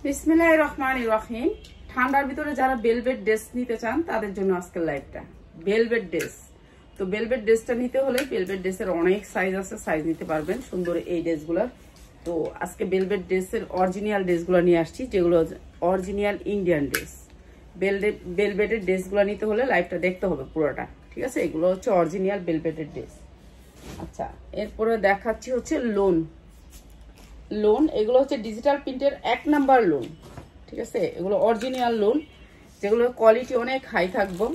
বিসমিল্লাহির রহমানির রহিম। ঠান্ডার ভিতরে যারা বেলভেট ড্রেস নিতে চান তাদের জন্য আজকের লাইভটা। বেলভেট ড্রেস, তো বেলভেট ড্রেসটা নিতে হলে বেলভেট ড্রেসের অনেক সাইজ আছে, সাইজ নিতে পারবেন সুন্দর এই ড্রেসগুলোর। তো আজকে বেলভেট ড্রেসের অরিজিনাল ড্রেসগুলো নিয়ে আসছি, যেগুলো অরিজিনাল ইন্ডিয়ান ড্রেস। বেলভেটের ড্রেসগুলো নিতে হলে লাইভটা দেখতে হবে পুরোটা, ঠিক আছে? এগুলো হচ্ছে অরিজিনাল বেলভেটের ড্রেস। আচ্ছা, এরপরে দেখাচ্ছি হচ্ছে লোন। এগুলো হচ্ছে ডিজিটাল প্রিন্টের 1 নাম্বার লোন, ঠিক আছে? এগুলো অরিজিনাল লোন, যেগুলো কোয়ালিটি অনেক হাই থাকবে,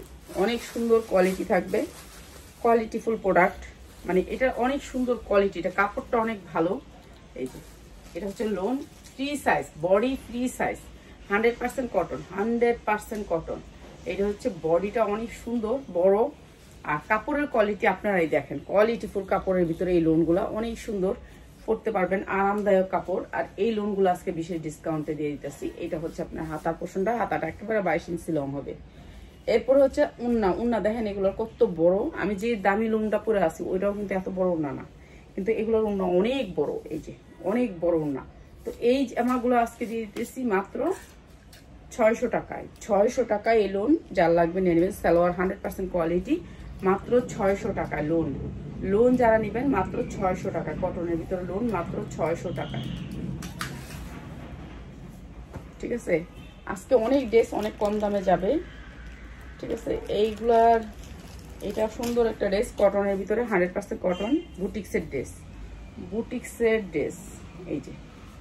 অনেক সুন্দর কোয়ালিটি থাকবে, কোয়ালিটিফুল প্রোডাক্ট। মানে এটা অনেক সুন্দর কোয়ালিটি, এটা কাপড়টা অনেক ভালো। এই যে এটা হচ্ছে loan, free size, body free size, 100% cotton, 100% cotton. এটা হচ্ছে বডিটা অনেক সুন্দর বড়, আর কাপড়ের কোয়ালিটি আপনারাই দেখেন, কোয়ালিটিফুল কাপড়ের ভিতরে এই লোনগুলো অনেক সুন্দর, পড়তে পারবেন, আরামদায়ক কাপড়। আর এই লোনগুলো আজকে বিশেষ ডিসকাউন্টে দিয়ে দিতেছি। এটা হচ্ছে আপনার হাতার পোর্শনটা, হাতাটা একেবারে 22 ইঞ্চি লং হবে। এরপরে হচ্ছে উন্না দেখেন এগুলোর কত বড়। আমি যে দামি লোনটা পরে আছি ওইটাও কিন্তু এত বড় উন্না না, কিন্তু এগুলোর উন্না অনেক বড়, এই যে অনেক বড় উন্না। তো এই জামাগুলো আজকে দিয়ে দিতেছি মাত্র 600 টাকায়। 600 টাকায় এই লোন, যার লাগবে নিয়ে নেবেন। সালোয়ার 100% কোয়ালিটি, মাত্র 600 টাকায় লোন যারা নেবেন মাত্র 600 টাকা। কটনের ভিতরে লোন মাত্র 600 টাকা, ঠিক আছে? আজকে অনেক ড্রেস অনেক কম দামে যাবে, ঠিক আছে? এইগুলার এটা সুন্দর একটা ড্রেস, কটনের ভিতরে 100% কটন, বুটিক্সের ড্রেস। এই যে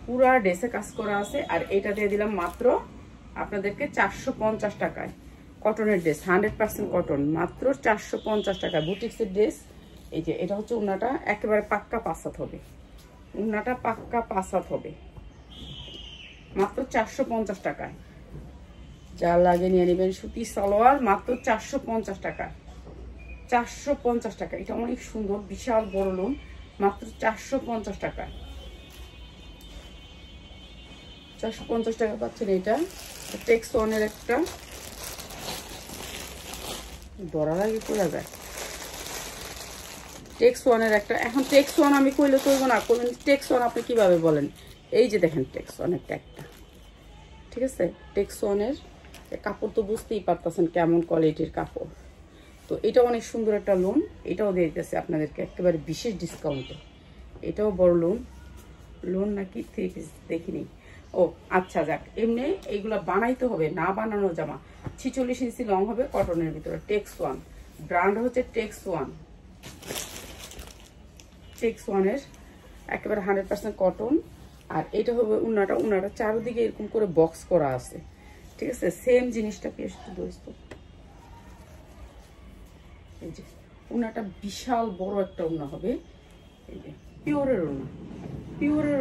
পুরা ড্রেসে কাজ করা আছে। আর এটা দিয়ে দিলাম মাত্র আপনাদেরকে 450 টাকায়। কটনের ড্রেস 100% কটন, মাত্র 450 টাকা বুটিক্সের ড্রেস। এই যে এটা হচ্ছে উন্নাটা একেবারে পাক্কা পাসাত হবে, উন্নাটা পাক্কা পাসাত হবে, মাত্র 450 টাকায়। যা লাগে নিয়ে নেবেন। সুতি সালোয়ার মাত্র 450 টাকা, 450 টাকা। এটা অনেক সুন্দর, বিশাল বড় লোন, মাত্র 450 টাকা, 450 টাকা পাচ্ছেন। এটা টেক্স ওয়ানের একটা দরা লাগে কোলা যায়, টেক্স ওয়ানের একটা। এখন টেক্স ওয়ান আমি কইলে করব না, কোন টেক্স ওয়ান আপনি কিভাবে বলেন? এই যে দেখেন টেক্স ওয়ানের ট্যাগটা, ঠিক আছে? টেক্স ওয়ানের কাপড় তো বুঝতেই পারতেছেন কেমন কোয়ালিটির কাপড়। তো এটা অনেক সুন্দর একটা লোন, এটাও দিয়ে দিতেছে আপনাদেরকে একেবারে বিশেষ ডিসকাউন্টে। এটাও বড় লোন নাকি 3 পিস দেখিনি। ও আচ্ছা, যাক, এমনি এইগুলো বানাইতে হবে, না বানানো জামা। 46 ইঞ্চি লং হবে, কটনের ভিতরে, টেক্স ওয়ান, ব্র্যান্ড হচ্ছে টেক্স ওয়ানের একেবারে 100% কটন। আর এটা হবে উন্নাটা চারদিকে এরকম করে বক্স করা আছে, ঠিক আছে? সেম জিনিসটা পেয়ে দোস্ত। এই যে উন্নাটা বিশাল বড় একটা উন্না হবে, এই যে পিওরের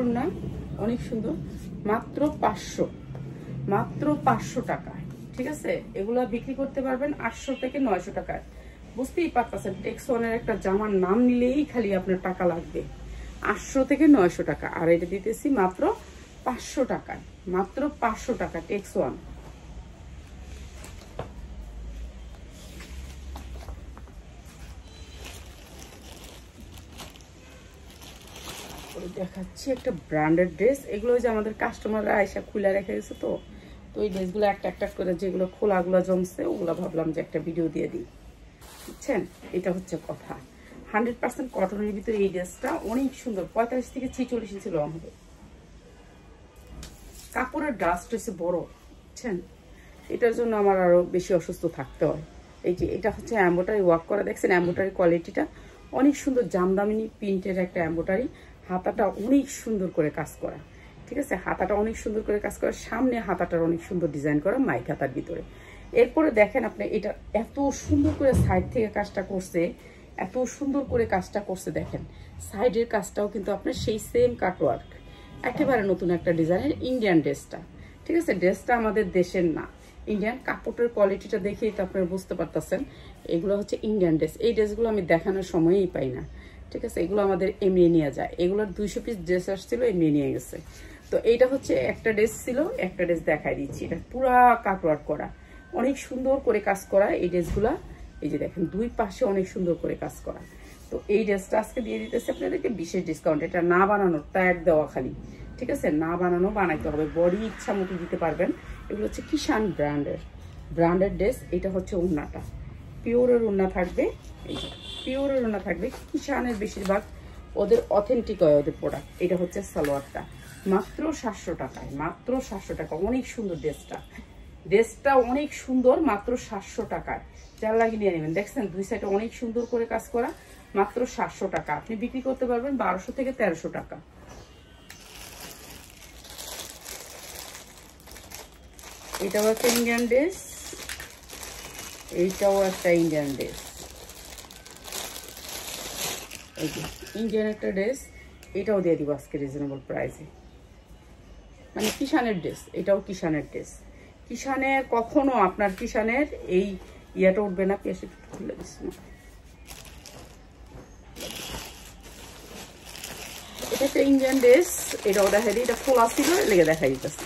উন্না, অনেক সুন্দর, মাত্র 500 টাকায়, ঠিক আছে? এগুলো বিক্রি করতে পারবেন 800 থেকে 900 টাকায়। বুঝতেই পারতেছেন টেক্স ওয়ানের একটা জামার নাম নিলেই খালি আপনার টাকা লাগবে, 800 থেকে 900 টাকা। আর এটা দিতেছি মাত্র 500 টাকায়, মাত্র 500 টাকা টেক্স ওয়ান। দেখাচ্ছি একটা ব্র্যান্ডেড ড্রেস। এগুলো যে আমাদের কাস্টমাররা আয়সা খুলে রেখে গেছে, তো এই ড্রেসগুলো একটা করে যেগুলো খোলাগুলো জমছে ওগুলো ভাবলাম যে একটা ভিডিও দিয়ে দিই, বুঝছেন? এটা হচ্ছে কথা। 100% কটনের ভিতরে এই ড্রেসটা অনেক সুন্দর, 45 থেকে 46 ইঞ্চি লং হবে। কাপড়ের ডাস্ট হচ্ছে বড়, বুঝছেন? এটার জন্য আমার আরো বেশি অসুস্থ থাকতে হয়। এই যে এটা হচ্ছে এমব্রয়ডারি ওয়ার্ক করা, দেখছেন এমব্রয়ডারি কোয়ালিটিটা অনেক সুন্দর, জামদামিনী প্রিন্টের একটা এমব্রয়ডারি। হাতাটা অনেক সুন্দর করে কাজ করা, ঠিক আছে? হাতাটা অনেক সুন্দর করে কাজ করা, সামনে হাতাটার অনেক সুন্দর ডিজাইন করা মাইক হাতার ভিতরে। এরপরে দেখেন আপনি এটা এত সুন্দর করে সাইড থেকে কাজটা করছে, এত সুন্দর করে কাজটা করছে, দেখেন সাইডের কাজটাও কিন্তু আপনার সেই সেম কাটওয়ার্ক, একেবারে নতুন একটা ডিজাইনের ইন্ডিয়ান ড্রেসটা, ঠিক আছে? ড্রেসটা আমাদের দেশের না, ইন্ডিয়ান। কাপড়ের কোয়ালিটিটা দেখেই তো আপনারা বুঝতে পারতেছেন এগুলো হচ্ছে ইন্ডিয়ান ড্রেস। এই ড্রেসগুলো আমি দেখানোর সময়ই পাই না, ঠিক আছে? এগুলো আমাদের এমনি নিয়ে যায়, এগুলোর 200 পিস ড্রেস আসছিল, এমনি নিয়ে গেছে। তো এইটা হচ্ছে একটা ড্রেস ছিল, একটা ড্রেস দেখাই দিচ্ছি। এটা পুরা কাটওয়ার্ক করা, অনেক সুন্দর করে কাজ করা এই ড্রেসগুলা। এই যে দেখেন দুই পাশে অনেক সুন্দর করে কাজ করা। তো এই ড্রেসটা আজকে দিয়ে দিতেছে আপনাদেরকে বিশেষ ডিসকাউন্ট। এটা না বানানোর ট্যাগ দেওয়া খালি, ঠিক আছে, না বানানো বানাইতে হবে, বডি ইচ্ছা মতো দিতে পারবেন। এগুলো হচ্ছে কিষান ব্র্যান্ডের ড্রেস। এটা হচ্ছে ওড়নাটা, পিওরের ওড়না থাকবে, এই যে পিওরের ওড়না থাকবে। কিষানের বেশিরভাগ ওদের অথেন্টিক হয় ওদের প্রোডাক্ট। এটা হচ্ছে সালোয়ারটা, মাত্র 700 টাকায়, মাত্র 700 টাকা। অনেক সুন্দর ড্রেসটা অনেক সুন্দর, মাত্র 700 টাকায়। যার লাগে নিয়ে নেবেন। দেখছেন দুই সাইডে অনেক সুন্দর করে কাজ করা, মাত্র 700 টাকা। আপনি বিক্রি করতে পারবেন 1200 থেকে 1300 টাকা। এটাও একটা ইন্ডিয়ান ড্রেস, এইটাও একটা ইন্ডিয়ান ড্রেস। এই যে ইন্ডিয়ান একটা ড্রেস, এটাও দিয়ে দিব আজকে রিজনেবল প্রাইসে। মানে কিষানের ড্রেস, এটাও কিষানের ড্রেস। কিষানের কখনো আপনার কিষানের এই ইয়াটা উঠবে না। পেঁয়াজ খুলে দিচ্ছি না। এটা একটা ইন্ডিয়ান ড্রেস, এটাও দেখাই দিই। এটা খোলা ছিল লেগে দেখাই দিতেছি,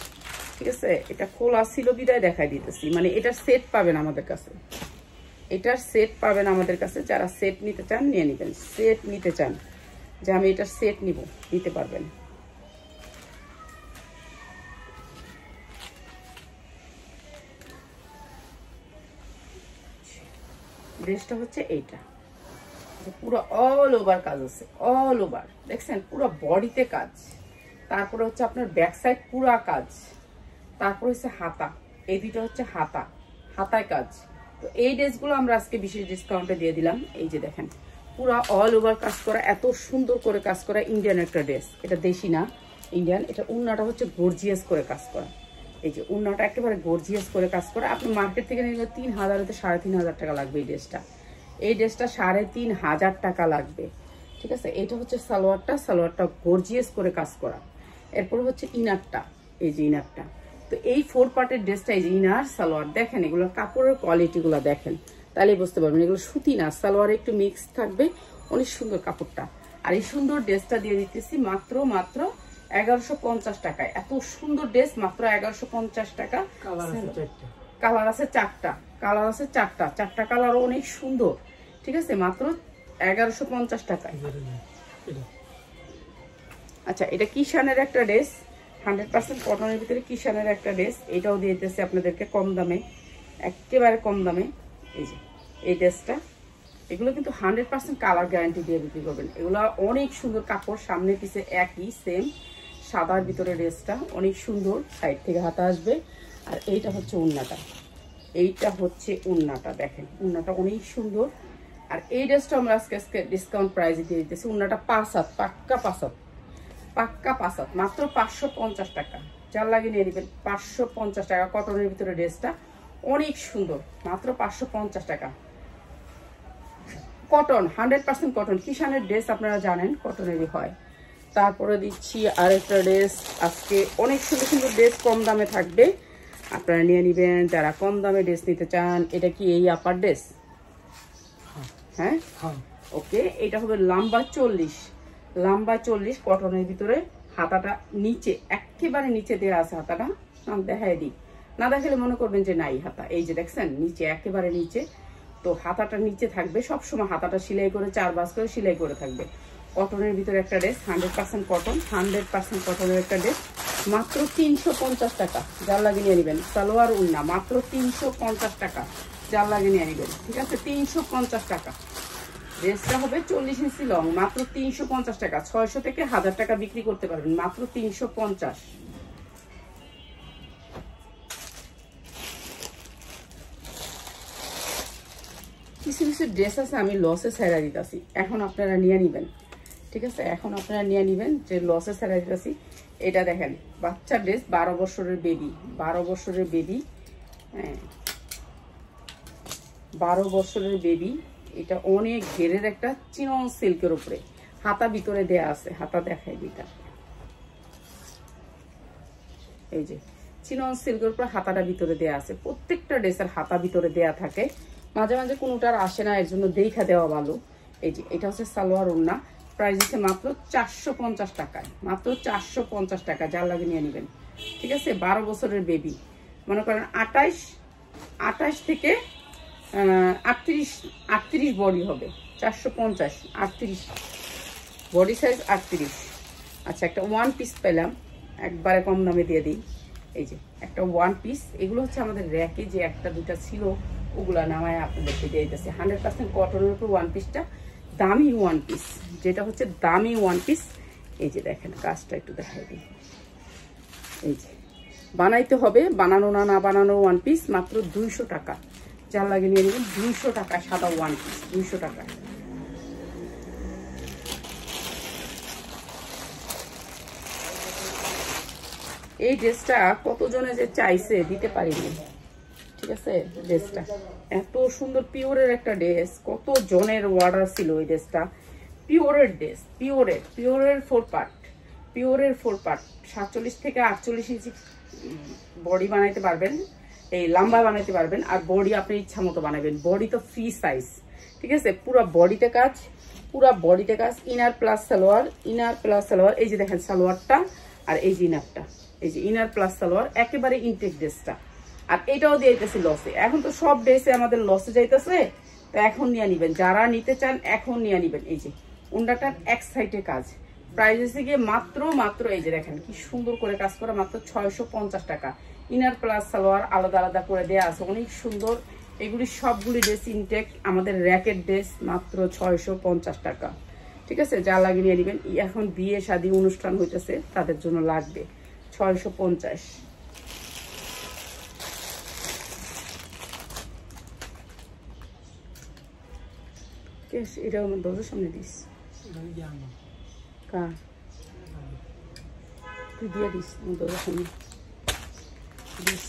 ঠিক আছে। এটা খোলা ছিল বিদায় দেখাই দিতেছি। মানে এটার সেট পাবেন আমাদের কাছে, এটার সেট পাবেন আমাদের কাছে। যারা সেট নিতে চান নিয়ে নেবেন। সেট নিতে চান যে আমি এটার সেট নিব, নিতে পারবেন। ড্রেসটা হচ্ছে এইটা, পুরো অল ওভার কাজ আছে, অল ওভার। দেখছেন পুরো বডিতে কাজ। তারপরে হচ্ছে আপনার ব্যাক সাইড পুরা কাজ। তারপরে হচ্ছে হাতা, এই দুইটা হচ্ছে হাতায় কাজ। তো এই ড্রেসগুলো আমরা আজকে বিশেষ ডিসকাউন্টে দিয়ে দিলাম। এই যে দেখেন পুরা অল ওভার কাজ করা, এত সুন্দর করে কাজ করা ইন্ডিয়ান একটা ড্রেস। এটা দেশি না, ইন্ডিয়ান। এটা ওড়নাটা হচ্ছে গর্জিয়াস করে কাজ করা। এই যে ওড়নাটা একেবারে গর্জিয়াস করে কাজ করা। আপনি মার্কেট থেকে নিলে 3000 হতে 3500 টাকা লাগবে এই ড্রেসটা। এই ড্রেসটা 3500 টাকা লাগবে, ঠিক আছে। এটা হচ্ছে সালোয়ারটা গর্জিয়াস করে কাজ করা। এরপর হচ্ছে ইনারটা, এই যে ইনারটা। তো এই 4 পার্টের ড্রেসটা, এই যে ইনার সালোয়ার, দেখেন এগুলো কাপড়ের কোয়ালিটিগুলো দেখেন, তাহলে বুঝতে পারবেন এগুলো সুতি না, সালোয়ার একটু মিক্স থাকবে। অনেক সুন্দর কাপড়টা। আর এই সুন্দর ড্রেসটা দিয়ে দিতেছি মাত্র 1150 টাকায়। এত সুন্দর ড্রেস মাত্র 1150 টাকা। কালার আছে চারটা কালার, অনেক সুন্দর, ঠিক আছে। মাত্র 1150 টাকায়। আচ্ছা, এটা কিষানের একটা ড্রেস, 100% কটনের ভিতরে কিষানের একটা ড্রেস। এটাও দিয়ে দিতেছি আপনাদেরকে কম দামে, একেবারে কম দামে। এই যে এই ড্রেসটা, এগুলো কিন্তু 100% কালার গ্যারান্টি দিয়ে বিক্রি করবেন। এগুলো অনেক সুন্দর কাপড়, সামনে পিছে একই সেম, সাদার ভিতরে ড্রেসটা অনেক সুন্দর। সাইড থেকে হাতা আসবে। আর এইটা হচ্ছে ওড়নাটা, দেখেন ওড়নাটা অনেক সুন্দর। আর এই ড্রেসটা আমরা আজকে ডিসকাউন্ট প্রাইসে দিয়ে দিতেছি। ওড়নাটা 5 হাত, পাক্কা 5 হাত, মাত্র 550 টাকা। যার লাগে নিয়ে নেবেন 550 টাকা। কটনের ভিতরে ড্রেসটা অনেক সুন্দর, মাত্র 550 টাকা। Cotton, 100% cotton. কিষানের ড্রেস আপনারা জানেন কটনেরই হয়। তারপরে দিচ্ছি আরেকটা ড্রেস। আজকে অনেক সুন্দর সুন্দর ড্রেস কম দামে থাকবে, আপনারা নিয়ে নেবেন যারা কম দামে ড্রেস নিতে চান। এটা কি এই আপার ড্রেস? হ্যাঁ, ওকে। এটা হবে লম্বা 40 কটনের ভিতরে। হাতাটা নিচে, একেবারে নিচে দেওয়া আছে হাতাটা। আমি দেখাই দিই, না দেখালে মনে করবেন যে নাই হাতা। এই যে দেখছেন নিচে, একেবারে নিচে। তো হাতাটা নিচে থাকবে সবসময়, হাতাটা সেলাই করে 4 ভাঁজ করে সেলাই করে থাকবে। কটনের ভিতরে একটা ড্রেস, 100% কটন, 100% কটনের একটা ড্রেস, মাত্র 350 টাকা। যার লাগে নিয়ে নেবেন। সালোয়ার উন্না মাত্র 350 টাকা। যার লাগে নিয়ে নেবেন, ঠিক আছে। 350 টাকা। ড্রেসটা হবে 40 ইঞ্চি লং, মাত্র 350 টাকা। 600 থেকে 1000 টাকা বিক্রি করতে পারবেন, মাত্র 350। কিছু কিছু ড্রেস আছে আমি লসে ছেড়ে দিতেছি, এখন আপনারা নিয়ে নেবেন, ঠিক আছে। এখন আপনারা নিয়ে নেবেন যে লসে ছেড়ে দিতেছি। এটা দেখেন বাচ্চা ড্রেস, 12 বছরের বেবি, 12 বছরের বেবি, হ্যাঁ 12 বছরের বেবি। এটা অনেক ঘেরের একটা চিনন সিল্কের উপরে, হাতা ভিতরে দেয়া আছে। হাতা দেখাই দিটা, এই যে চিনন সিল্কের উপরে হাতাটা ভিতরে দেয়া আছে। প্রত্যেকটা ড্রেসের হাতা ভিতরে দেয়া থাকে, মাঝে মাঝে কোনোটার আসে না, এর জন্য দেখা দেওয়া ভালো। এই যে এটা হচ্ছে সালোয়ার ওড়না, প্রাইস হচ্ছে মাত্র 450 টাকায়, মাত্র 450 টাকা। যার লাগে নিয়ে নেবেন, ঠিক আছে। 12 বছরের বেবি, মনে করেন 28 থেকে 38 বডি হবে। 450, 38 বডি সাইজ, 38। আচ্ছা, একটা ওয়ান পিস পেলাম, একবারে কম দামে দিয়ে দিই। এই যে একটা ওয়ান পিস, এগুলো হচ্ছে আমাদের র্যাকে যে একটা দুটা ছিল ওগুলা নামায় আপনাদেরকে দিয়ে দিতেছি। 100% কটনের উপর ওয়ান পিসটা, দামি ওয়ান পিস, যেটা হচ্ছে দামি ওয়ান পিস। এই যে দেখেন কাজটা একটু দেখাই দিই। এই যে বানাইতে হবে, বানানো না বানানো ওয়ান পিস মাত্র 200 টাকা। যার লাগে নিয়ে নেবেন 200 টাকা, সাদা ওয়ান পিস 200 টাকা। এই ড্রেসটা কতজনে যে চাইছে দিতে পারিনি, ঠিক আছে। ড্রেসটা এত সুন্দর, পিওরের একটা ড্রেস, কত জনের অর্ডার ছিল এই ড্রেসটা। পিওরের ড্রেস, পিওরের 4 পার্ট, পিওরের 4 পার্ট, 47 থেকে 48 ইঞ্চি বডি বানাইতে পারবেন, এই লম্বা বানাইতে পারবেন। আর বডি আপনি ইচ্ছা মতো বানাবেন, বডি তো ফ্রি সাইজ, ঠিক আছে। পুরো বডিতে কাজ, পুরো বডিতে কাজ, inner plus salwar, inner plus salwar. এই যে দেখেন সালোয়ারটা, আর এই যে ইনারটা, এই যে ইনার প্লাস সালোয়ার, একেবারে ইনটেক ড্রেসটা। আর এটাও দিয়ে দিতেছি লসে। এখন তো সব ড্রেসে আমাদের লসে যাইতেছে, তো এখন নিয়ে নিবেন, যারা নিতে চান এখন নিয়ে নিবেন। এই যে উন্ডাটার এক সাইডে কাজ, প্রাইস হচ্ছে গিয়ে মাত্র এই যে দেখেন কি সুন্দর করে কাজ করা, মাত্র 650 টাকা। ইনার প্লাস সালোয়ার আলাদা আলাদা করে দেওয়া আছে, অনেক সুন্দর। এগুলি সবগুলি ড্রেস ইনটেক, আমাদের র্যাকেট ড্রেস, মাত্র 650 টাকা, ঠিক আছে। যা লাগে নিয়ে নেবেন। এখন বিয়ে শাদী অনুষ্ঠান হইতেছে, তাদের জন্য লাগবে 650। এটা আমার দরজার সামনে দিস, তুই দিয়ে দিস আমার দরজার সামনে দিস।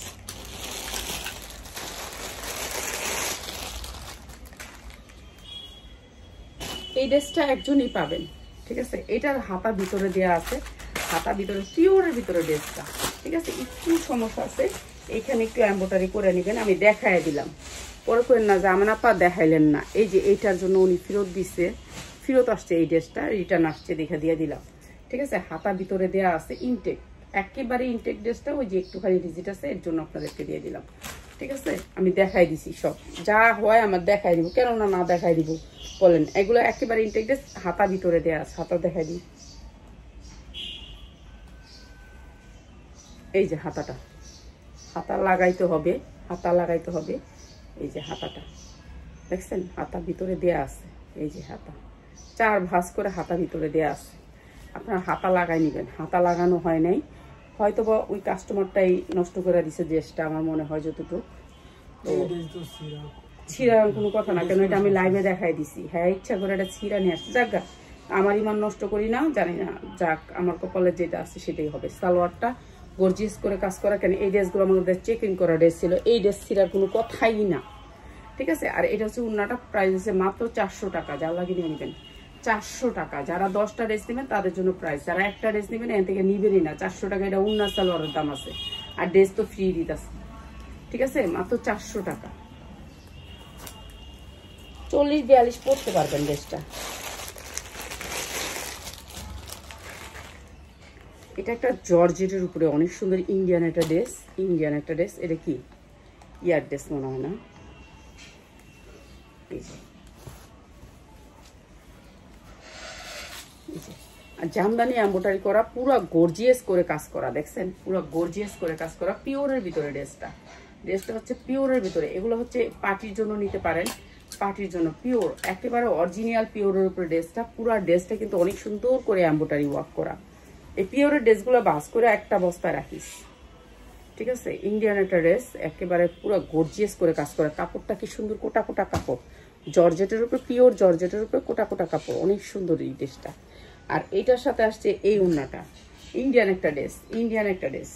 এই ড্রেসটা একজনই পাবেন, ঠিক আছে। এটার হাতা ভিতরে দেওয়া আছে, হাতা ভিতরে পিওরের ভিতরে ড্রেসটা, ঠিক আছে। একটু সমস্যা আছে, এখানে একটু এমব্রয়ডারি করে নেবেন, আমি দেখাই দিলাম, পরে করেন না যে আমার আপা দেখাইলেন না। এই যে এইটার জন্য উনি ফেরত দিচ্ছে, ফেরত আসছে এই ড্রেসটা, রিটার্ন আসছে, দেখে দিয়ে দিলাম, ঠিক আছে। হাতা ভিতরে দেওয়া আছে ইনটেক, একেবারে ইনটেক ড্রেসটা, ওই যে একটুখানি ডিজিট আছে, এর জন্য আপনাদেরকে দিয়ে দিলাম, ঠিক আছে। আমি দেখাই দিছি, সব যা হয় আমার দেখাই দিব, কেননা না দেখাই দিব বলেন। এগুলো একেবারে ইনটেক ড্রেস, হাতা ভিতরে দেওয়া আছে, হাতা দেখাই দিই। এই যে হাতাটা, হাতা লাগাইতে হবে, হাতা লাগাইতে হবে। এই যে হাতাটা দেখছেন, হাতা ভিতরে দেয়া আছে, এই যে হাতা 4 ভাঁজ করে হাতা ভিতরে দেয়া আছে। আপনারা হাতা লাগাই নেবেন, হাতা লাগানো হয় নাই, হয়তো বা ওই কাস্টমারটাই নষ্ট করে দিছে ড্রেসটা, আমার মনে হয় যতটুকু। তো ছিঁড়ার কোনো কথা না, কেন এটা আমি লাইভে দেখাই দিছি। হ্যাঁ, ইচ্ছা করে এটা ছিঁড়া নিয়ে আসছে, যাক আমার ইমান নষ্ট করি না, জানি না, যাক আমার কপালে যেটা আছে সেটাই হবে। সালোয়ারটা গর্জিয়াস করে কাজ করা, কেন এই ড্রেসগুলো আমাদের চেকিং করা ড্রেস ছিল, এই ড্রেস ছিঁড়ার কোনো কথাই না, ঠিক আছে। আর এটা হচ্ছে উন্নাটা, প্রাইস আছে মাত্র 400 টাকা, যা লাগিয়ে নিয়ে নেবেন 400 টাকা। যারা 10টা ড্রেস নেবেন তাদের জন্য প্রাইস, যারা একটা ড্রেস নেবেন এখান থেকে নিবেনই না, 400 টাকা। এটা উন্না সালোয়ারের দাম আছে, আর ড্রেস তো ফ্রি দিতেছে, ঠিক আছে, মাত্র 400 টাকা। 40-42 পড়তে পারবেন ড্রেসটা। এটা একটা জর্জেটের উপরে অনেক সুন্দর ইন্ডিয়ান একটা ড্রেস, ইন্ডিয়ান একটা ড্রেস। এটা কি ইয়ার ড্রেস মনে হয় না, এই যে আর জামদানি এমব্রয়ডারি করা, পুরো গর্জিয়াস করে কাজ করা, দেখছেন, পুরো গর্জিয়াস করে কাজ করা, পিওরের ভিতরে ড্রেসটা। ড্রেসটা হচ্ছে পিওরের ভিতরে, এগুলো হচ্ছে পার্টির জন্য নিতে পারেন, পার্টির জন্য পিওর, একেবারে অরিজিনাল পিওরের উপরে ড্রেসটা। পুরো ড্রেসটা কিন্তু অনেক সুন্দর করে এমব্রয়ডারি ওয়ার্ক করা। এই পিওরের ড্রেসগুলো বাস করে একটা বস্তায় রাখিস, ঠিক আছে। ইন্ডিয়ান একটা ড্রেস, একেবারে পুরো গর্জিয়াস করে কাজ করা, কাপড়টা কি সুন্দর, কোটা কোটা কাপড়, জর্জেটের উপরে, পিওর জর্জেটের উপরে কোটা কোটা কাপড়, অনেক সুন্দর এই ড্রেসটা। আর এইটার সাথে আসছে এই উন্নাটা, ইন্ডিয়ান একটা ড্রেস, ইন্ডিয়ান একটা ড্রেস,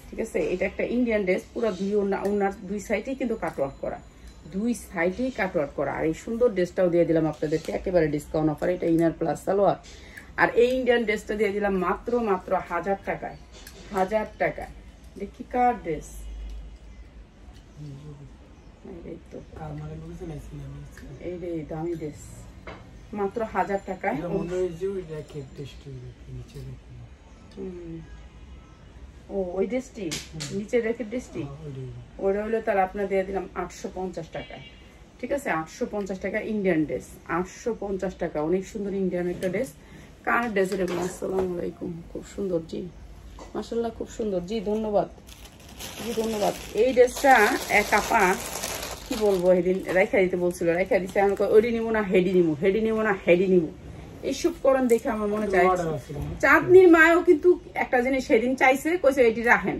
ঠিক আছে। এটা একটা ইন্ডিয়ান ড্রেস, পুরো উন্নার 2 সাইডেই কিন্তু কাটওয়ার্ক করা, 2 সাইডেই কাটওয়ার্ক করা। আর এই সুন্দর ড্রেসটাও দিয়ে দিলাম আপনাদেরকে একেবারে ডিসকাউন্ট অফার, এটা ইনার প্লাস সালোয়ার। আর এই ইন্ডিয়ান ড্রেসটা দিয়ে দিলাম মাত্র 1000 টাকায়, 1000 টাকায়। দেখি কার ড্রেস, এই রে দামি ড্রেস, মাত্র 1000 টাকায়। ও ওই ড্রেসটি নিচে রেখে ড্রেসটি, ওইটা হলো তাহলে আপনার দিয়ে দিলাম 850 টাকায়, ঠিক আছে। 850 টাকা ইন্ডিয়ান ড্রেস, 850 টাকা, অনেক সুন্দর ইন্ডিয়ান একটা ড্রেস। কার ড্রেস এটা? আসসালামু আলাইকুম, খুব সুন্দর, জি মাশাআল্লাহ খুব সুন্দর। জি ধন্যবাদ, জি ধন্যবাদ। এই ড্রেসটা এক আপা কি বলবো সেদিন রেখা দিতে বলছিল, রেখা দিতে আমি ওইডি নিবো না হেডি নিবো, হেডি নিবো না হেডি নিবো, এইসব করেন দেখে আমার মনে চাই। চাঁদনির মায়ও কিন্তু একটা জিনিস সেদিন চাইছে, কইছে এটি রাখেন।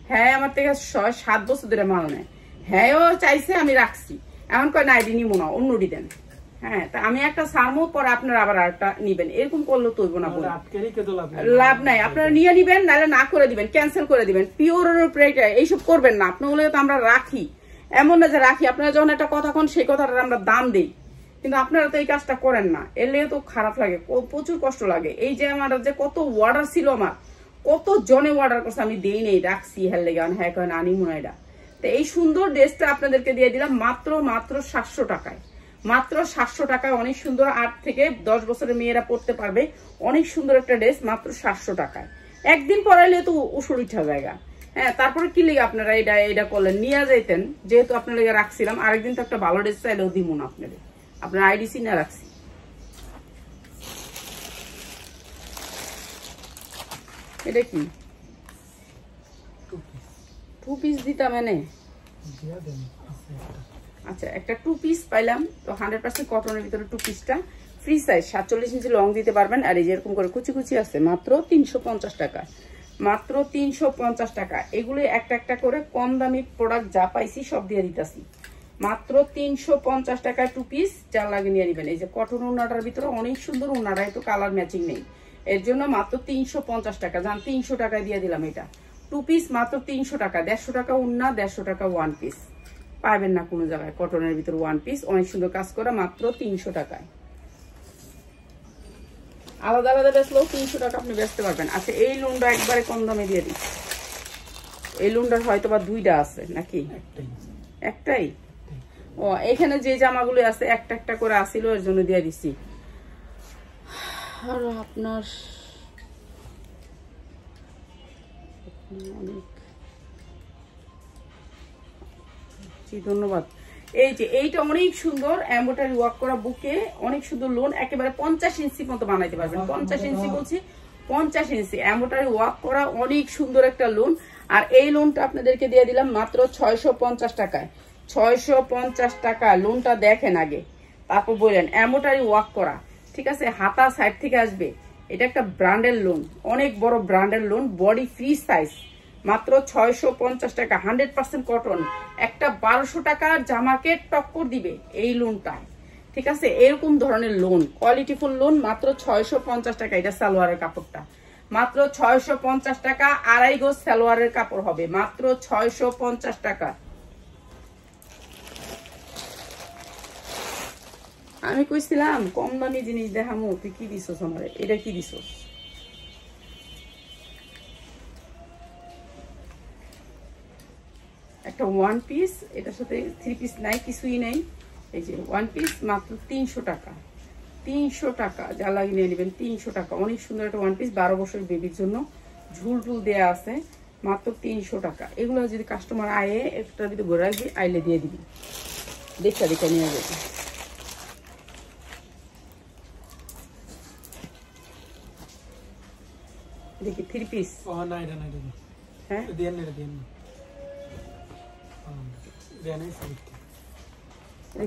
হ্যাঁ আমার থেকে 6-7 বছর ধরে মাল নেয়, হ্যাঁও চাইছে আমি রাখছি, এমন কয় না এটি নিবো না অন্যটি দেন। হ্যাঁ তা আমি একটা সারমো পরে আপনারা আবার আরেকটা নিবেন, এরকম করলে তৈব না, লাভ নাই। আপনারা নিয়ে নিবেন, নাহলে না করে দিবেন, ক্যান্সেল করে দিবেন। পিওরের উপরে এইসব করবেন না। আপনাগুলো তো আমরা রাখি, এমন না যে রাখি, আপনারা যখন একটা কথা কন সেই কথাটার আমরা দাম দিই, কিন্তু আপনারা তো এই কাজটা করেন না। এলে তো খারাপ লাগে, প্রচুর কষ্ট লাগে। এই যে আমার যে কত অর্ডার ছিল, আমার কত জনে অর্ডার করছে, আমি দেই নেই, রাখছি হেল লেগে। হ্যাঁ কয় না আনি মনে এটা। তো এই সুন্দর ড্রেসটা আপনাদেরকে দিয়ে দিলাম মাত্র 700 টাকায়, মাত্র 700 টাকায়। অনেক সুন্দর, 8 থেকে 10 বছরের মেয়েরা পড়তে পারবে, অনেক সুন্দর একটা ড্রেস মাত্র 700 টাকায়। একদিন পরাইলে তো উসুর উঠা জায়গা। হ্যাঁ তারপরে কি লেগে আপনারা এটা করলেন, নিয়ে যাইতেন, যেহেতু আপনার লেগে রাখছিলাম। আরেকদিন তো একটা ভালো ড্রেস চাইলেও দিব না আপনাদের, আপনার আইডিসি না রাখছি। এটা কি 2 পিস দিতাম এনে? আচ্ছা একটা 2 পিস পাইলাম তো, 100% কটনের ভিতরে 2 পিসটা ফ্রি সাইজ, 47 ইঞ্চি লং দিতে পারবেন। আর এই যেরকম করে কুচি কুচি আছে, মাত্র 350 টাকা, মাত্র 350 টাকা। এগুলো একটা একটা করে কম দামি প্রোডাক্ট যা পাইছি সব দিয়ে দিতেছি, মাত্র 350 টাকায় 2 পিস, যা লাগে নিয়ে নেবেন। এই যে কটন ওড়নাটার ভিতরে অনেক সুন্দর ওড়নাটা, একটু কালার ম্যাচিং নেই, এর জন্য মাত্র 350 টাকা। জান 300 টাকায় দিয়ে দিলাম এটা 2 পিস, মাত্র 300 টাকা। 150 টাকা ওড়না, 150 টাকা 1 পিস, পাবেন না কোনো জায়গায়। কটনের ভিতরে 1 পিস, অনেক সুন্দর কাজ করা, মাত্র 300 টাকায়। আলাদা আলাদা বেচলেও 300 টাকা আপনি বেচতে পারবেন। আচ্ছা এই লুনটা একবারে কম দামে দিয়ে দিচ্ছি। এই লুনটার হয়তো বা 2টা আছে নাকি? একটাই। ও এখানে যে জামাগুলো আছে একটা একটা করে আসিল, এর জন্য দিয়ে দিচ্ছি। আর আপনার ধন্যবাদ। এই যে এইটা অনেক সুন্দর এমব্রয়ডারি ওয়ার্ক করা বুকে, অনেক সুন্দর লোন, একেবারে 50 ইঞ্চি মতো বানাইতে পারবেন। 50 ইঞ্চি বলছি, 50 ইঞ্চি এমব্রয়ডারি ওয়ার্ক করা অনেক সুন্দর একটা লোন। আর এই লোনটা আপনাদেরকে দিয়ে দিলাম মাত্র 650 টাকায়। 650 টাকা লোনটা দেখেন আগে, তারপর বললেন এমব্রয়ডারি ওয়ার্ক করা, ঠিক আছে। হাতা সাইড থেকে আসবে, এটা একটা ব্র্যান্ডের লোন, অনেক বড় ব্র্যান্ডের লোন, বডি ফ্রি সাইজ, মাত্র 650 টাকা। 100% কটন, একটা 1200 টাকার জামাকে টক্কর দিবে এই লোনটা, ঠিক আছে। এরকম ধরনের লোন, কোয়ালিটিফুল লোন, মাত্র 650 টাকা। এটা সালোয়ারের কাপড়টা মাত্র 650 টাকা, 2.5 গজ সালোয়ারের কাপড় হবে, মাত্র 650 টাকা। আমি কইছিলাম কম দামি জিনিস দেখামো, তুই কি দিছস আমারে? এটা কি দিছস? একটা 1 পিস, এটার সাথে 3 পিস নাই, কিছুই নাই। এই যে 1 পিস মাত্র 300 টাকা, 300 টাকা, যা লাগিয়ে নিয়ে নেবেন 300 টাকা। অনেক সুন্দর একটা 1 পিস, 12 বছরের বেবির জন্য, ঝুল টুল দেওয়া আছে, মাত্র 300 টাকা। এগুলো যদি কাস্টমার আয়ে একটার ভিতরে ঘুরে রাখবি, আইলে দিয়ে দিবি, দেখা দেখা নিয়ে যাবে। দেখি 3 পিস, হ্যাঁ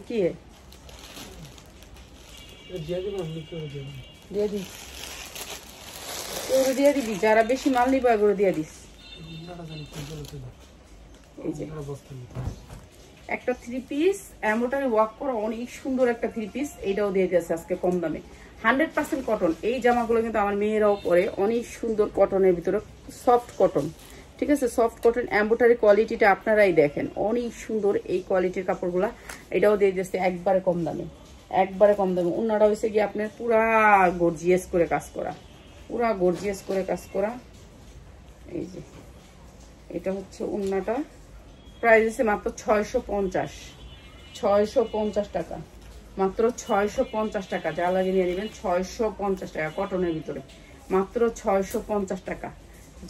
কি দিয়ে দিবি, যারা বেশি মাল নিবা এগুলো দিয়ে দিস। এই যে একটা 3 পিস এমব্রয়ডারি ওয়ার্ক করা অনেক সুন্দর একটা 3 পিস, এটাও দিয়ে দিয়েছে আজকে কম দামে, 100% কটন। এই জামাগুলো কিন্তু আমার মেয়েরাও পরে, অনেক সুন্দর কটনের ভিতরে, সফট কটন, ঠিক আছে। সফট কটন এমব্রয়ডারি কোয়ালিটিটা আপনারাই দেখেন, অনেক সুন্দর এই কোয়ালিটির কাপড়গুলা। এটাও দিয়ে দিয়েছে একবারে কম দামে, একবারে কম দামে। অন্যটা হয়েছে গিয়ে আপনার পুরা গর্জিয়াস করে কাজ করা, পুরা গর্জিয়াস করে কাজ করা। এই যে এটা হচ্ছে অন্যটা, প্রাইস আছে মাত্র 650 টাকা, মাত্র 650 টাকা। যা লাগে নিয়ে নেবেন, 650 টাকা কটনের ভিতরে, মাত্র 650 টাকা।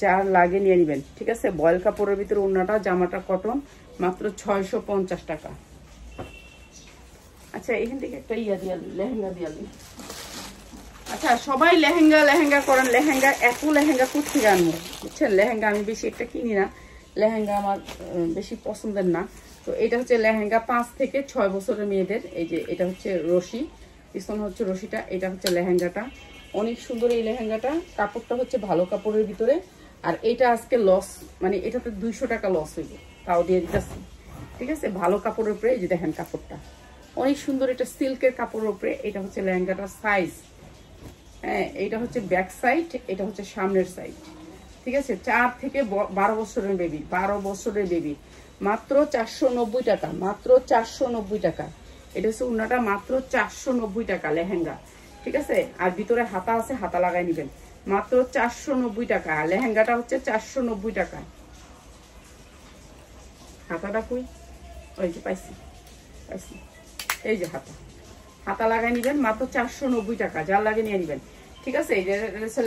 যা লাগে নিয়ে নেবেন, ঠিক আছে। বয়েল কাপড়ের ভিতরে ওড়নাটা, জামাটা কটন, মাত্র 650 টাকা। আচ্ছা এখান থেকে একটা ইয়া দিয়া লেহেঙ্গা দিয়া দিন। আচ্ছা সবাই লেহেঙ্গা লেহেঙ্গা করেন, লেহেঙ্গা এত লেহেঙ্গা কোথেকে আনবো বুঝছেন? লেহেঙ্গা আমি বেশি একটা কিনি না, লেহেঙ্গা আমার বেশি পছন্দের না। তো এটা হচ্ছে লেহেঙ্গা 5 থেকে 6 বছরের মেয়েদের। এই যে এটা হচ্ছে রশি, পিছনে হচ্ছে রশিটা, এটা হচ্ছে লেহেঙ্গাটা। অনেক সুন্দর এই লেহেঙ্গাটা, কাপড়টা হচ্ছে ভালো কাপড়ের ভিতরে। আর এটা আজকে লস, মানে এটাতে 200 টাকা লস হইব, তাও দিয়ে দিতেছি। ঠিক আছে, ভালো কাপড়ের উপরে। এই যে দেখেন কাপড়টা অনেক সুন্দর, এটা সিল্কের কাপড়ের উপরে। এটা হচ্ছে লেহেঙ্গাটার সাইজ, হ্যাঁ এটা হচ্ছে ব্যাক সাইড, এটা হচ্ছে সামনের সাইড। ঠিক আছে, 4 থেকে 12 বছরের বেবি, 12 বছরের বেবি, মাত্র 490 টাকা, মাত্র 490 টাকা। এটা হচ্ছে উন্নাটা, মাত্র 490 টাকা লেহেঙ্গা। ঠিক আছে, আর ভিতরে হাতা আছে, হাতা লাগাই নিবেন, মাত্র 490 টাকা। লেহেঙ্গাটা হচ্ছে 490 টাকা। হাতাটা কই? ওই যে পাইছি পাইছি, এই যে হাতা, হাতা লাগাই নিবেন, মাত্র 490 টাকা। যার লাগে নিয়ে নিবেন। ঠিক আছে, এই যে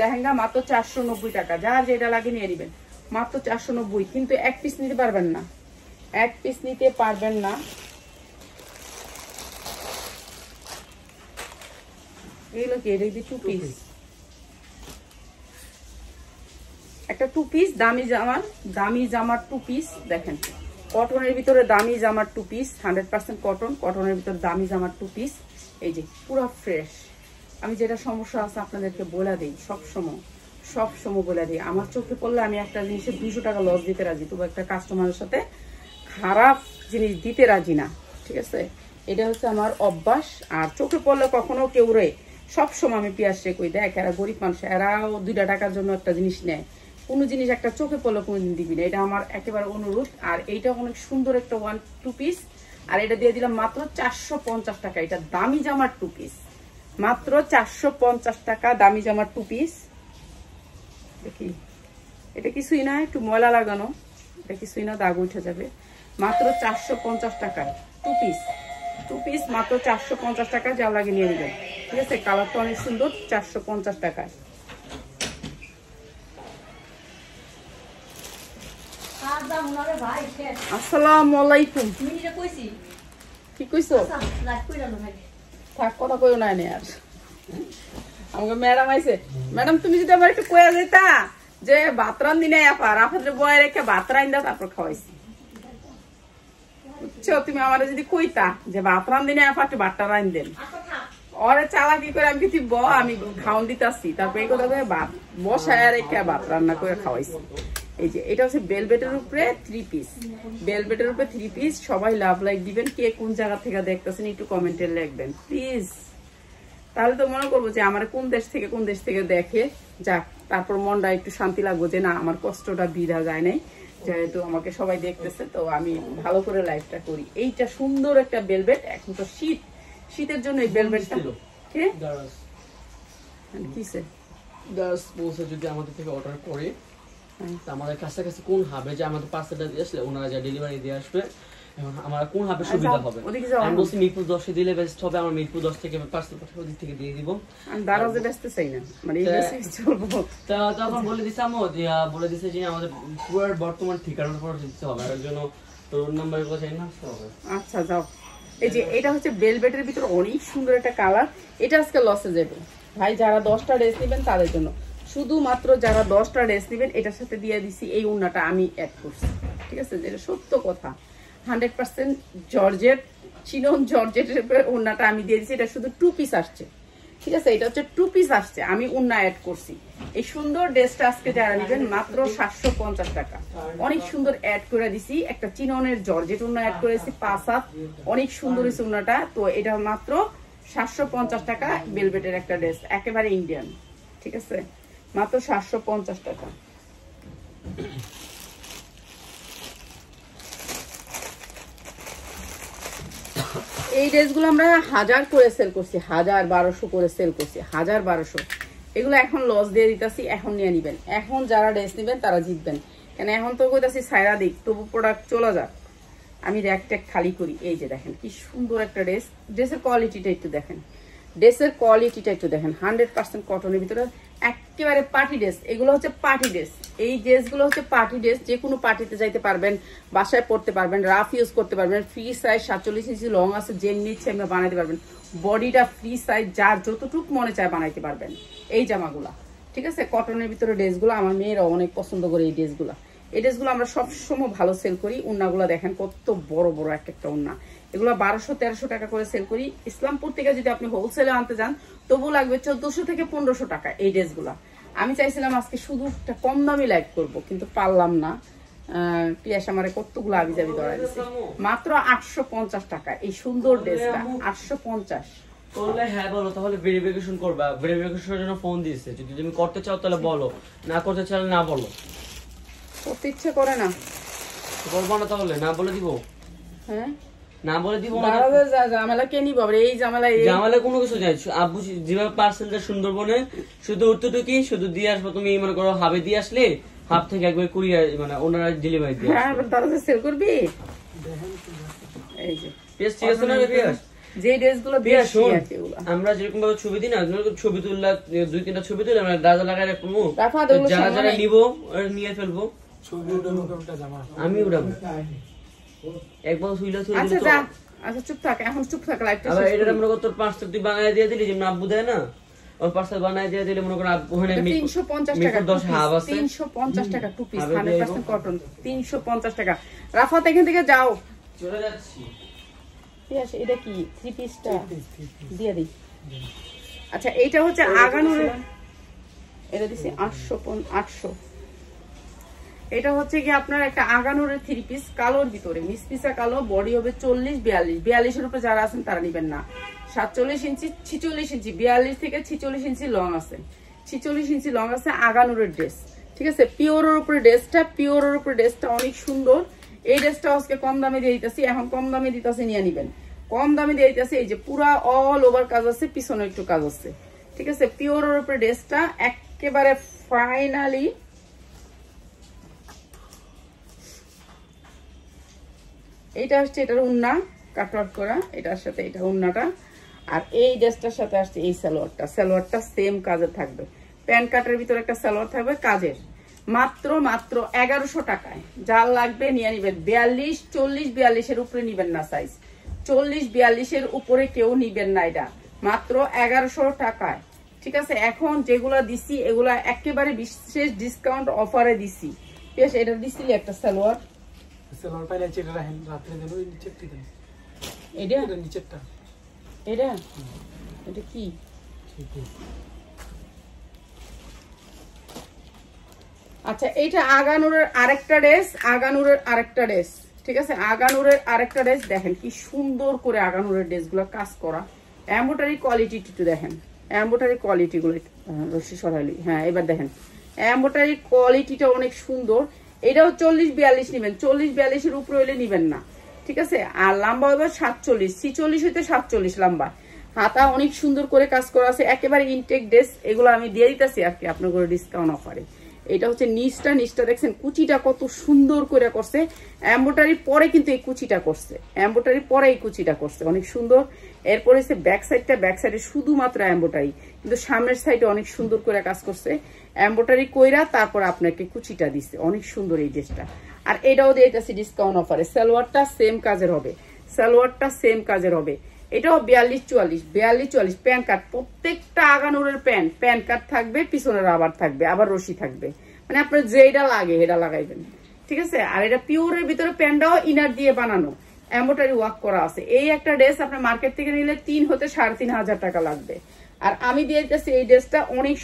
লেহেঙ্গা মাত্র 490 টাকা, যার যেটা লাগে নিয়ে নিবেন, মাত্র 490। কিন্তু এক পিস নিতে পারবেন না, এক পিস নিতে পারবেন না। এগুলো কি? এটা কি 2 পিস? একটা 2 পিস দামি জামার, দামি জামার 2 পিস। দেখেন কটনের ভিতরে দামি জামার 2 পিস, 100% কটন, কটনের ভিতরে দামি জামার 2 পিস। এই যে পুরো ফ্রেশ। আমি যেটা সমস্যা আছে আপনাদেরকে বলে দিই, সবসময় বলে দিই। আমার চোখে পড়লে আমি একটা জিনিসে 200 টাকা লস দিতে রাজি, তবু একটা কাস্টমারের সাথে খারাপ জিনিস দিতে রাজি না। ঠিক আছে, এটা হচ্ছে আমার অভ্যাস। আর চোখে পড়লে কখনো কেউ রে, সবসময় আমি পিয়াসে কই, দেখ এরা গরিব মানুষ, এরাও 2 টাকার জন্য একটা জিনিস নেয়। কোনো জিনিস একটা চোখে পড়লে কোনোদিন দিবি না, এটা আমার একেবারে অনুরোধ। আর এইটা অনেক সুন্দর একটা 1-2 পিস, আর এটা দিয়ে দিলাম মাত্র 450 টাকা। এটা দামি জামার 2 পিস, মাত্র 450 টাকা দামি জামার 2 পিস। দেখি এটা কিছুই না, একটু ময়লা লাগানো, এটা কিছুই না, দাগ উঠে যাবে। মাত্র 450 টাকা 2 পিস, 2 পিস মাত্র 450 টাকা। যা লাগে নিয়ে নেবেন। ঠিক আছে, কালারটা অনেক সুন্দর, 450 টাকায়। আসসালামু আলাইকুম। কি কইছো? থাক, কথা কইও না নে। আর আমাকে ম্যাডাম আইছে, ম্যাডাম তুমি যদি আমার একটু কইয়া যেতা যে ভাত রান্ধি নাই আপার, আপনাদের বয়ে রেখে ভাত রান্ধা তারপর খাওয়াইছি, বুঝছো? তুমি আমার যদি কইতা যে ভাত রান্ধি নাই আপা, একটু ভাতটা রান্ধেন, ওরে চালাকি করে আমি কিছু আমি খাওয়ান দিতাছি, তারপর এই কথা করে ভাত বসায় রেখে ভাত রান্না করে খাওয়াইছি। এই যে এটা হচ্ছে বেলভেটের উপরে 3 পিস, বেলভেটের উপরে 3 পিস। সবাই লাভ লাইক দিবেন, কে কোন জায়গা থেকে দেখতেছেন একটু কমেন্টে লিখবেন প্লিজ, তাহলে তো মনে করবো যে আমার কোন দেশ থেকে দেখে, যাক তারপর মনটা একটু শান্তি লাগবো যে না আমার কষ্টটা বিধা যায় নাই, যেহেতু আমাকে সবাই দেখতেছে, তো আমি ভালো করে লাইফটা করি। এইটা সুন্দর একটা বেলভেট। এখন তো শীতের জন্য এই বেলভেটটা কে কিসে দাস বলছে যদি আমাদের থেকে অর্ডার করে, আমাদের কাছাকাছি কোন হাবে যে আমাদের পার্সেলটা দিয়ে আসলে ওনারা যা ডেলিভারি দিয়ে আসবে, আমার কোন হাবে সুবিধা হবে? আমি বলছি মিরপুর 10-এ দিলে বেস্ট হবে, আমার মিরপুর 10 থেকে পার্সেল পাঠিয়ে ওদিক থেকে দিয়ে দিব। আমি দারাজে ব্যস্ত চাই না, মানে এই মেসেজ চলবো। তা তখন বলে দিছে আমো যে বলে দিছে যে আমাদের পুরো বর্তমান ঠিকানাটা পরে দিতে হবে, এর জন্য তোর নাম্বারগুলো চাই না হবে। আচ্ছা যাও। এই যে এটা হচ্ছে বেলভেটের ভিতরে অনেক সুন্দর একটা কালার। এটা আজকে লসে যাবে ভাই, যারা 10টা ড্রেস নেবেন তাদের জন্য, শুধুমাত্র যারা 10টা ড্রেস নেবেন। এটার সাথে দিয়ে দিছি এই ওড়নাটা আমি অ্যাড করছি। ঠিক আছে, যেটা সত্য কথা, 100% জর্জেট, চিনন জর্জেটের উপরে ওড়নাটা আমি দিয়ে দিচ্ছি। এটা শুধু 2 পিস আসছে। ঠিক আছে, এটা হচ্ছে 2 পিস আসছে, আমি ওড়না অ্যাড করছি। এই সুন্দর ড্রেসটা আজকে যারা নেবেন মাত্র 750 টাকা। অনেক সুন্দর অ্যাড করে দিছি, একটা চিননের জর্জেট ওড়না অ্যাড করেছি 5 হাত, অনেক সুন্দর এই ওড়নাটা। তো এটা মাত্র 750 টাকা। বেলভেটের একটা ড্রেস, একেবারে ইন্ডিয়ান। ঠিক আছে, মাত্র 750 টাকা। এই ড্রেসগুলো আমরা 1000 করে সেল করছি, 1000-1200 করে সেল করছি, 1000-1200। এগুলো এখন লস দিয়ে দিতেছি, এখন নিয়ে নিবেন। এখন যারা ড্রেস নেবেন তারা জিতবেন, কেন এখন তো কইতাছি সাইরা দিক, তবু প্রোডাক্ট চলে যাক, আমি র্যাক ট্যাক খালি করি। এই যে দেখেন কি সুন্দর একটা ড্রেস, ড্রেসের কোয়ালিটিটা একটু দেখেন, ড্রেসের কোয়ালিটিটা একটু দেখেন, 100% কটনের ভিতরে একেবারে পার্টি ড্রেস, এগুলো হচ্ছে পার্টি ড্রেস। এই ড্রেসগুলো হচ্ছে পার্টি ড্রেস, যে কোনো পার্টিতে যাইতে পারবেন, বাসায় পড়তে পারবেন, রাফ ইউজ করতে পারবেন। ফ্রি সাইজ 47 ইঞ্চি লং আছে, যেমনি ইচ্ছে এমনি বানাইতে পারবেন। বডিটা ফ্রি সাইজ, যার যতটুক মনে চায় বানাইতে পারবেন এই জামাগুলা, ঠিক আছে। কটনের ভিতরে ড্রেসগুলো আমার মেয়েরা অনেক পছন্দ করে এই ড্রেসগুলো। এই ড্রেসগুলো আমরা সবসময় ভালো সেল করি। উন্নাগুলো দেখেন কত বড় বড় একটা উন্না, এগুলো 1200-1300 টাকা করে সেল করি। ইসলামপুর থেকে যদি আপনি হোলসেলে আনতে যান তবু লাগবে 1400 থেকে 1500 টাকা এই ড্রেসগুলা। আমি চাইছিলাম আজকে শুধু একটা কম দামি লাইভ করব, কিন্তু পারলাম না। পিয়াস আমারে কতগুলো আবিজাবি ধরা দিচ্ছে। মাত্র 850 টাকা এই সুন্দর ড্রেসটা, 850। করলে হ্যাঁ বলো, তাহলে ভেরিফিকেশন করবা। ভেরিফিকেশনের জন্য ফোন দিয়েছে, যদি তুমি করতে চাও তাহলে বলো, না করতে চাও না বলো। করতে ইচ্ছে করে না বলবো না, তাহলে না বলে দিব। হ্যাঁ না বলে দিব। ঝামেলা কে নিব এই ঝামেলা? ঝামেলা কোনো কিছু নাই। আব্বু যেভাবে পার্সেলটা সুন্দরবনে শুধু উঠতে শুধু দিয়ে আসবো। তুমি মনে করো হাবে দিয়ে আসলে হাব থেকে একবার কুরিয়ার মানে ওনারা ডেলিভারি দিয়ে। হ্যাঁ, তারা সেল করবি। এই যে পেজ ঠিক আছে না পেজ? যে ড্রেসগুলো বেশি আছে ওগুলো আমরা যেরকম ভাবে ছবি দিই না, ছবি তুললা 2-3টা ছবি তুলে আমরা দাদা লাগায় রাখবো, যারা যারা নিবো নিয়ে ফেলবো। আমি উঠাবো একবার শুইলা শুইলা। আচ্ছা চুপ থাক, এখন চুপ থাক। লাইভটা আবার এটা মনে কর তোর পার্সেল তুই বানায় দিয়ে দিলি, যেমন আব্বু দেয় না, ওই পার্সেল বানায় দিয়ে দিলে মনে কর ওখানে 350 টাকা 10 হাব আছে। 350 টাকা টু পিস 100% কটন, 350 টাকা। রাফাত এখান থেকে যাও, চলে যাচ্ছি। এটা কি 3 পিসটা দিয়ে দিই। আচ্ছা এইটা হচ্ছে আগানুরের, এটা দিছি 800। এটা হচ্ছে কি আপনার একটা আগানুরের 3 পিস, কালোর ভিতরে মিসপিসা কালো, বডি হবে 40-42 এর উপরে যারা আছেন তারা নিবেন না। 47 ইঞ্চি 46 ইঞ্চি 42 থেকে 46 ইঞ্চি লং আছে, 46 ইঞ্চি লং আছে, আগানুরের ড্রেস, ঠিক আছে। পিওরের উপরে ড্রেসটা অনেক সুন্দর। এই ড্রেসটা আজকে কম দামে দিয়ে দিতেছি, এখন কম দামে দিতেছি, নিয়ে নিবেন। কম দামে দিয়ে দিতেছি। এই যে পুরা অল ওভার কাজ আছে, পিছনে একটু কাজ আছে, ঠিক আছে। পিওরের উপরে ড্রেসটা একেবারে ফাইনালি এইটা হচ্ছে, এটার উন্না কাটওয়ার্ক করা, এটার সাথে এটা উন্নাটা। আর এই ড্রেসটার সাথে আসছে এই সালোয়ারটা সেম কাজের থাকবে। প্যান্ট কাটের ভিতরে একটা সালোয়ার থাকবে কাজের, মাত্র 1100 টাকায়। যার লাগবে নিয়ে নিবেন। 42-40-42 এর উপরে নিবেন না সাইজ, 40-42 এর উপরে কেউ নিবেন না। এটা মাত্র 1100 টাকায়, ঠিক আছে। এখন যেগুলা দিছি এগুলা একেবারে বিশেষ ডিসকাউন্ট অফারে দিছি। বেশ, এটা দিছিলি একটা সালোয়ার, পাইলে এটা রাখেন, রাত্রে দেব এই নিচেরটা দেন। এটা নিচেরটা, এটা কি আচ্ছা এইটা আগানুরের আরেকটা ড্রেস, ঠিক আছে। আগানুরের আরেকটা ড্রেস দেখেন কি সুন্দর করে আগানুরের ড্রেসগুলো কাজ করা। এমব্রয়ডারি কোয়ালিটি একটু দেখেন, এমব্রয়ডারি কোয়ালিটি গুলো রশি সরাইলি। হ্যাঁ, এবার দেখেন এমব্রয়ডারি কোয়ালিটিটা অনেক সুন্দর। এটাও 40-42 নিবেন, 40-42 এর উপরে হইলে নিবেন না, ঠিক আছে। আর লম্বা হবে 47-46 হইতে 47 লম্বা। হাতা অনেক সুন্দর করে কাজ করা আছে, একেবারে ইনটেক ড্রেস। এগুলো আমি দিয়ে দিতেছি আর কি আপনার করে ডিসকাউন্ট অফারে। এটা হচ্ছে নিচটা দেখছেন কুচিটা কত সুন্দর করে করছে। এমব্রয়ডারি পরে কিন্তু এই কুচিটা করছে, অনেক সুন্দর। এরপরে হচ্ছে ব্যাক সাইডে শুধুমাত্র এমব্রয়ডারি, কিন্তু সামনের সাইডে অনেক সুন্দর করে কাজ করছে। এমব্রয়ডারি কইরা তারপর আপনাকে কুচিটা দিচ্ছে, অনেক সুন্দর এই ড্রেসটা। আর এটাও দিয়ে দিতেছি ডিসকাউন্ট অফারে। সালোয়ারটা সেম কাজের হবে, এটাও 42-44 প্যান্ট কাট। প্রত্যেকটা আগানুরের প্যান্ট কাট থাকবে, পিছনের আবার থাকবে, আবার রশি থাকবে, মানে আপনার যেটা লাগে এটা লাগাইবেন, ঠিক আছে। আর এটা পিওরের ভিতরে প্যান্টটাও ইনার দিয়ে বানানো, এমব্রয়ডারি ওয়ার্ক করা আছে। এই একটা ড্রেস আপনার মার্কেট থেকে নিলে 3 হতে 3,500 টাকা লাগবে। আর আমি দিয়ে দিতেছি এই ড্রেসটা অনেক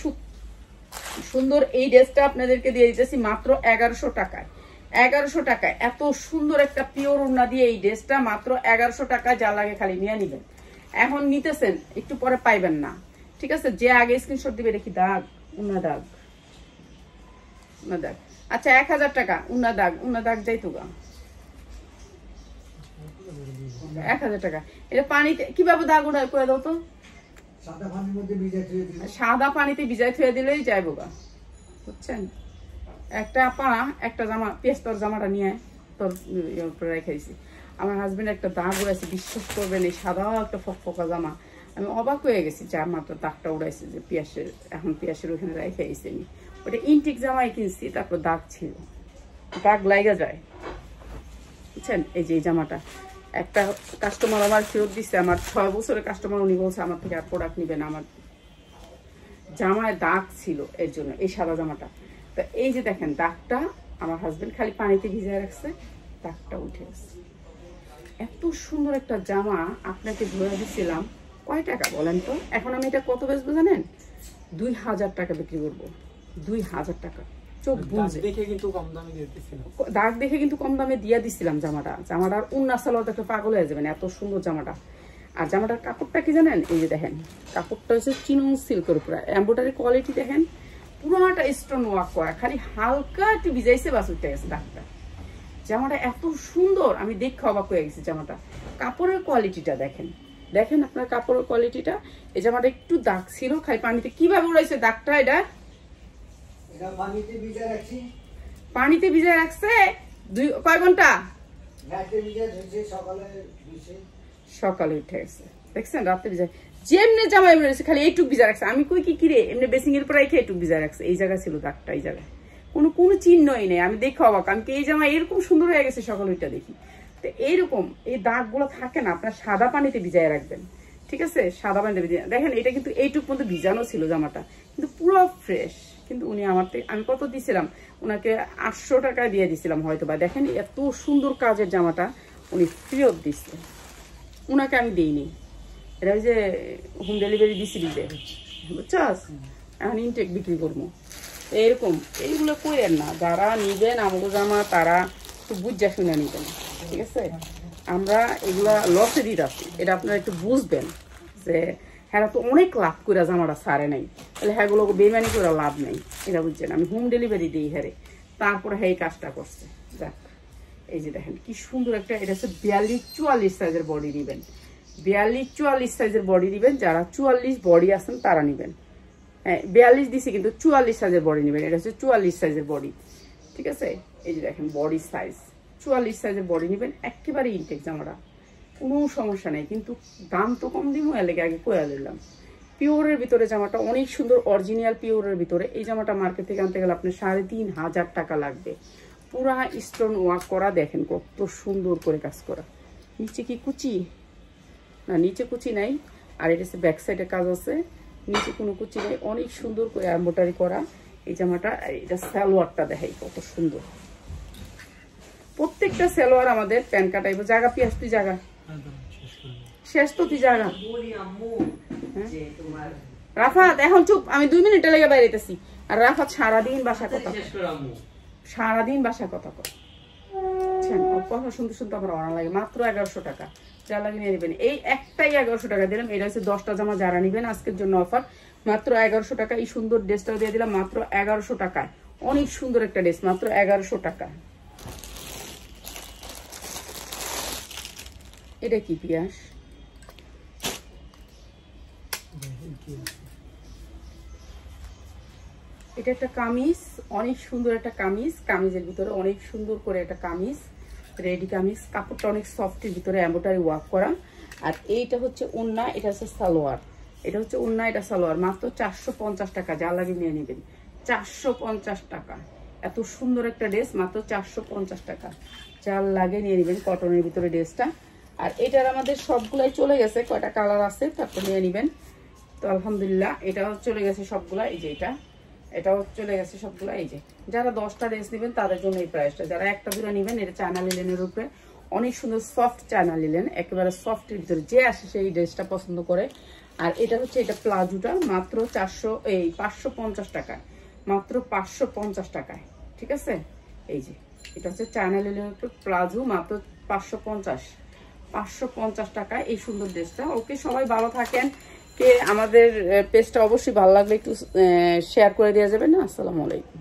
সুন্দর। এই ড্রেসটা আপনাদেরকে দিয়ে দিতেছি মাত্র 1100 টাকায়। 1100 টাকায় এত সুন্দর একটা পিওর ওড়না দিয়ে এই ড্রেসটা মাত্র 1100 টাকায়। যা লাগে খালি নিয়ে নিবেন। এখন নিতেছেন, একটু পরে পাইবেন না, ঠিক আছে। যে আগে স্ক্রিনশট দিবে, দেখি দাগ, উন্না দাগ। আচ্ছা 1000 টাকা উন্না দাগ যাইতো গা, 1000 টাকা। এটা পানিতে কিভাবে দাগ উঠা করে দাও তো, সাদা পানিতে ভিজাই থুয়ে দিলেই যাইব গা, বুঝছেন। একটা জামা, পেস্তর জামাটা নিয়ে তোর রেখে দিছি। আমার হাজবেন্ড একটা দাগ উড়াইছে, বিশ্বাস করবেন, এই সাদা একটা ফকফকা জামা আমি অবাক হয়ে গেছি জামাটা দাগটা উড়াইছে যে পিয়াসের, এখন পিয়াসের ওখানে রেখে আইসি আমি। ওটা ইনটেক জামাই কিনছি, তারপর দাগ ছিল, দাগ লাগা যায় বুঝছেন। এই যে এই জামাটা একটা কাস্টমার আমার ফেরত দিচ্ছে, আমার 6 বছরের কাস্টমার, উনি বলছে আমার থেকে আর প্রোডাক্ট নিবেন, আমার জামায় দাগ ছিল এর জন্য, এই সাদা জামাটা। তো এই যে দেখেন দাগটা আমার হাজবেন্ড খালি পানিতে ভিজিয়ে রাখছে, দাগটা উঠে গেছে। এত সুন্দর একটা জামা আপনাকে ধরে দিচ্ছিলাম, কয় টাকা বলেন তো? এখন আমি এটা কত বেচবো জানেন? 2000 টাকা বিক্রি করবো, 2000 টাকা। চোখ বুঝে দেখে কিন্তু কম দামে দিয়ে দিছিলাম, দাগ দেখে কিন্তু কম দামে দিয়ে দিছিলাম জামাটার উন্না সালোয়ার দেখে পাগল হয়ে যাবেন, এত সুন্দর জামাটা। আর জামাটার কাপড়টা কি জানেন? এই যে দেখেন কাপড়টা হচ্ছে চিনন সিল্কের উপরে, এমব্রয়ডারি কোয়ালিটি দেখেন, পুরোটা স্টোন ওয়ার্ক করা, খালি হালকা একটু ভিজাইছে বাস উঠে গেছে দাগটা। জামাটা এত সুন্দর, আমি দেখে অবাক হয়ে গেছি জামাটা। কাপড়ের কোয়ালিটিটা দেখেন, দেখেন আপনার কাপড়ের কোয়ালিটিটা। এই জামাটা একটু দাগ ছিল, খালি পানিতে কিভাবে উড়াইছে দাগটা, এটা পানিতে ভিজায় রাখছে কয় ঘন্টা, সকালে উঠে গেছে দেখছেন, রাতে ভিজায় যেমনি জামাই বেরোছে খালি এইটুক ভিজা রাখছে। আমি কই কি কিরে এমনি বেসিং এর পর রেখে এইটুক ভিজা রাখছে, এই জায়গা ছিল দাগটা, এই জায়গায় কোনো চিহ্নই নেই। আমি দেখে অবাক, আমি এই জামা এরকম সুন্দর হয়ে গেছে সকাল ওইটা দেখি। তো এইরকম এই দাগগুলো থাকে না, আপনার সাদা পানিতে ভিজায় রাখবেন, ঠিক আছে? সাদা পানিতে ভিজিয়ে দেখেন, এটা কিন্তু এইটুক পর্যন্ত ভিজানো ছিল জামাটা, কিন্তু পুরো ফ্রেশ। কিন্তু উনি আমার থেকে, আমি কত দিছিলাম ওনাকে? 800 টাকা দিয়ে দিছিলাম হয়তো বা। দেখেন এত সুন্দর কাজের জামাটা উনি ফেরত দিচ্ছে, উনাকে আমি দিইনি। এটা ওই যে হোম ডেলিভারি দিছি দিতে, বুঝছস? এখন ইনটেক বিক্রি করবো এরকম। এইগুলো কইেন না, যারা নিবেন আমাকে জামা তারা একটু বুঝা শুনে নিবেন, ঠিক আছে? আমরা এগুলা লসে দিতে আসি, এটা আপনারা একটু বুঝবেন যে হ্যাঁ তো অনেক লাভ করে জামাটা সারে নাই, তাহলে হ্যাঁ গুলো বেমানি করে লাভ নেই, এটা বুঝছেন? আমি হোম ডেলিভারি দিই হ্যাঁ, তারপরে হ্যাঁ এই কাজটা করছে। যাক, এই যে দেখেন কি সুন্দর একটা, এটা হচ্ছে 42-44 সাইজের বডি নিবেন, 42-44 সাইজের বডি দিবেন। যারা 44 বডি আছেন তারা নিবেন। হ্যাঁ 42 দিছি, কিন্তু 44 সাইজের বডি নিবেন। এটা হচ্ছে 44 সাইজের বডি, ঠিক আছে? এই যে দেখেন বডি সাইজ 44 সাইজের বডি নিবেন, একেবারে ইনটেক জামাটা, কোনো সমস্যা নেই। কিন্তু দাম তো কম দিব, এর লেগে আগে কয়ে দিলাম। পিওরের ভিতরে জামাটা অনেক সুন্দর, অরিজিনাল পিওরের ভিতরে। এই জামাটা মার্কেট থেকে আনতে গেলে আপনার 3500 টাকা লাগবে। পুরা স্টোন ওয়ার্ক করা, দেখেন কত সুন্দর করে কাজ করা। নিচে কি কুচি না? নিচে কুচি নাই। আর এটা হচ্ছে ব্যাক সাইডে কাজ আছে, নিচে কোনো কুচি নেই, অনেক সুন্দর করে এমব্রয়ডারি করা এই জামাটা। এটা সালোয়ারটা দেখাই কত সুন্দর, প্রত্যেকটা সালোয়ার আমাদের প্যান্ট কাটাইব। জায়গা পিয়াস তুই জায়গা শেষ তো, তুই জায়গা রাফাত এখন চুপ, আমি 2 মিনিটে লেগে বাইরেতেছি। আর রাফাত সারাদিন বাসা কথা, সারাদিন বাসা কথা কর, কথা শুনতে শুনতে আমার অনা লাগে। মাত্র 1100 টাকা, যা লাগে নিয়ে নেবেন। এই একটাই 1100 টাকা দিলাম। এটা হচ্ছে 10টা জামা, যারা নিবেন আজকের জন্য অফার, মাত্র 1100 টাকা। এই সুন্দর ড্রেসটাও দিয়ে দিলাম মাত্র 1100 টাকায়। অনেক সুন্দর একটা ড্রেস, মাত্র 1100 টাকা। এটা কি পিয়াস? এটা একটা কামিজ, অনেক সুন্দর একটা কামিজ। কামিজের ভিতরে অনেক সুন্দর করে একটা কামিজ, রেডি কামিজ। কাপড়টা অনেক সফটের ভিতরে এমব্রয়ডারি ওয়ার্ক করা। আর এইটা হচ্ছে ওড়না, এটা হচ্ছে সালোয়ার। এটা হচ্ছে ওড়না, এটা সালোয়ার। মাত্র 450 টাকা, যা লাগে নিয়ে নেবেন। 450 টাকা, এত সুন্দর একটা ড্রেস, মাত্র 450 টাকা, যা লাগে নিয়ে নেবেন। কটনের ভিতরে ড্রেসটা। আর এটার আমাদের সবগুলাই চলে গেছে, কয়টা কালার আছে তারপর নিয়ে নেবেন। তো আলহামদুলিল্লাহ এটাও চলে গেছে সবগুলা। এই যে এটাও চলে গেছে সবগুলা। এই যে যারা 10টা ড্রেস নেবেন তাদের জন্য এই প্রাইসটা। যারা একটা দুটো নেবেন, এটা চায়না লিলেনের উপরে, অনেক সুন্দর সফট চায়না লিলেন, একেবারে সফটের ভিতরে যে আসে সেই ড্রেসটা পছন্দ করে। আর এটা হচ্ছে, এটা প্লাজোটা মাত্র 550 টাকায়, মাত্র 550 টাকায়, ঠিক আছে? এই যে এটা হচ্ছে চায়না লিলেনের উপর প্লাজো, মাত্র 550 টাকা এই সুন্দর ড্রেসটা। ওকে, সবাই ভালো থাকেন। কে আমাদের পেজটা অবশ্যই ভালো লাগলে একটু শেয়ার করে দেওয়া যাবে না? আসসালামু আলাইকুম।